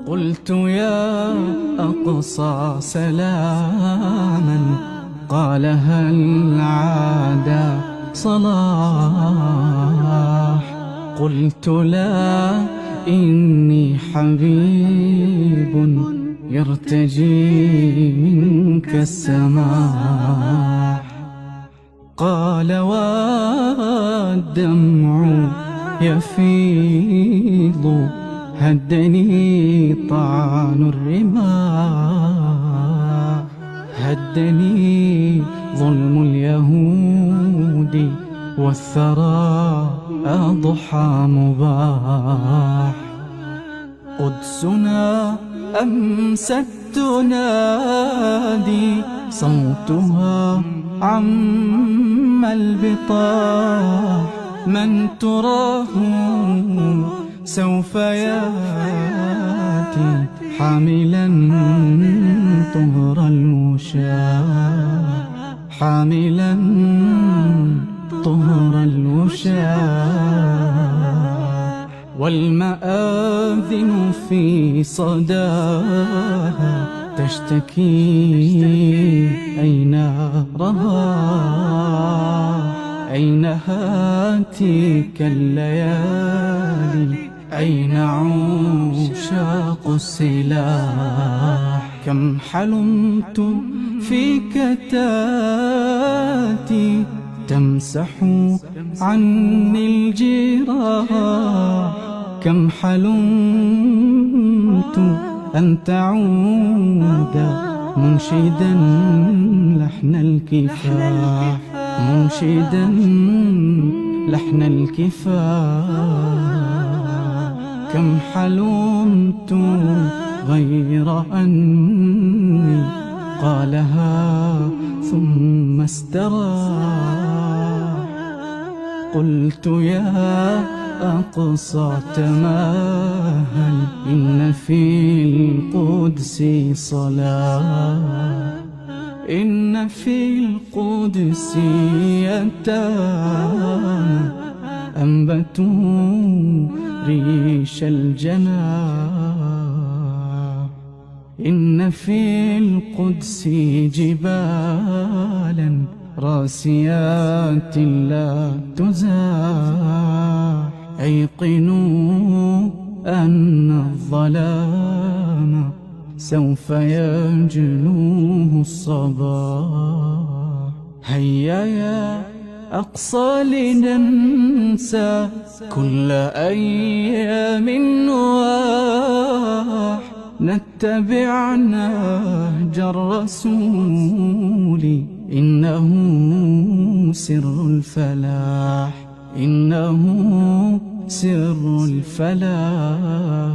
قلت يا أقصى سلاما قال هل عاد صلاح. قلت لا إني حبيب يرتجي منك السماح. قال والدمع يفيض هدني طعن الرماح. هدني ظلم اليهود والثرى أضحى مباح. قدسنا أمست تنادي صوتها عم البطاح. من تراه سوف ياتي حاملا طهر المشاة. حاملا طهر المشاة. والمآذن في صداها تشتكي أين رها. أين هاتيك الليالي أين عشاق السلاح. كم حلمت فيك تاتي تمسح عني الجراح. كم حلمت أن تعود منشدا لحن الكفاح. منشدا لحن الكفاح. كم حلمت غير أني قالها ثم استراح. قلت يا أقصى تماهل إن في القدس صلاة. إن في القدس يتامى أنبتوا ريش الجناح. إن في القدس جبالا راسيات لا تزاح. أيقنوا أن الظلام سوف يجلوه الصباح. هيا يا أقصى لننسى كل أيام نواح. نتبع نهج الرسول إنه سر الفلاح. إنه سر الفلاح.